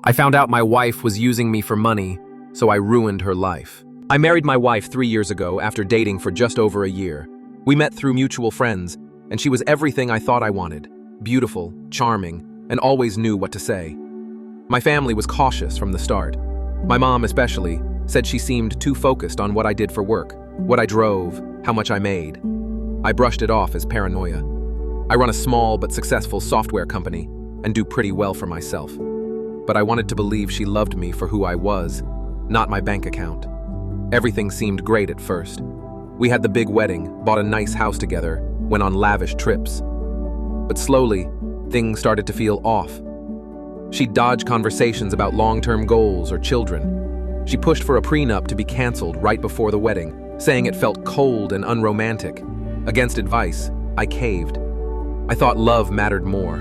I found out my wife was using me for money, so I ruined her life. I married my wife 3 years ago after dating for just over a year. We met through mutual friends, and she was everything I thought I wanted. Beautiful, charming, and always knew what to say. My family was cautious from the start. My mom especially said she seemed too focused on what I did for work, what I drove, how much I made. I brushed it off as paranoia. I run a small but successful software company and do pretty well for myself. But I wanted to believe she loved me for who I was, not my bank account. Everything seemed great at first. We had the big wedding, bought a nice house together, went on lavish trips. But slowly, things started to feel off. She'd dodge conversations about long-term goals or children. She pushed for a prenup to be canceled right before the wedding, saying it felt cold and unromantic. Against advice, I caved. I thought love mattered more.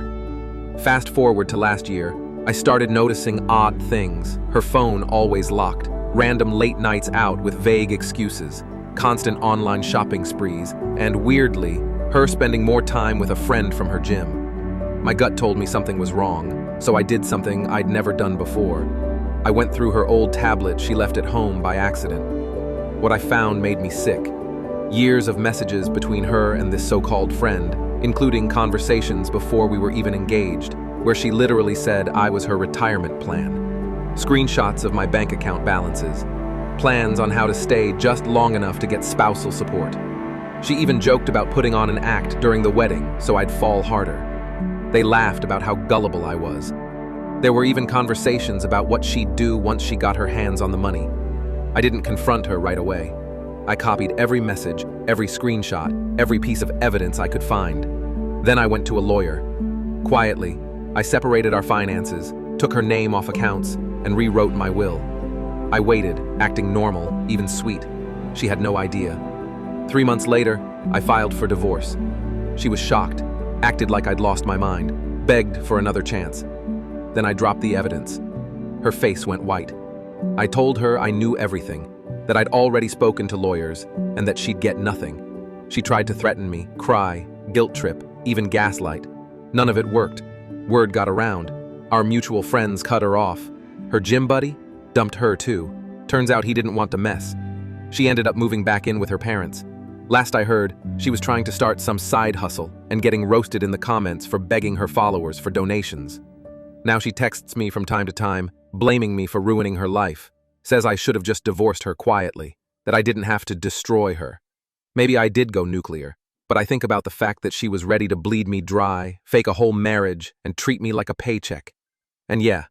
Fast forward to last year, I started noticing odd things. Her phone always locked, random late nights out with vague excuses, constant online shopping sprees, and weirdly, her spending more time with a friend from her gym. My gut told me something was wrong, so I did something I'd never done before. I went through her old tablet she left at home by accident. What I found made me sick. Years of messages between her and this so-called friend, including conversations before we were even engaged, where she literally said I was her retirement plan. Screenshots of my bank account balances. Plans on how to stay just long enough to get spousal support. She even joked about putting on an act during the wedding so I'd fall harder. They laughed about how gullible I was. There were even conversations about what she'd do once she got her hands on the money. I didn't confront her right away. I copied every message, every screenshot, every piece of evidence I could find. Then I went to a lawyer. Quietly, I separated our finances, took her name off accounts, and rewrote my will. I waited, acting normal, even sweet. She had no idea. 3 months later, I filed for divorce. She was shocked, acted like I'd lost my mind, begged for another chance. Then I dropped the evidence. Her face went white. I told her I knew everything, that I'd already spoken to lawyers, and that she'd get nothing. She tried to threaten me, cry, guilt trip, even gaslight. None of it worked. Word got around. Our mutual friends cut her off. Her gym buddy dumped her too. Turns out he didn't want to mess. She ended up moving back in with her parents. Last I heard, she was trying to start some side hustle and getting roasted in the comments for begging her followers for donations. Now she texts me from time to time, blaming me for ruining her life. Says I should have just divorced her quietly, that I didn't have to destroy her. Maybe I did go nuclear, but I think about the fact that she was ready to bleed me dry, fake a whole marriage, and treat me like a paycheck. And yeah,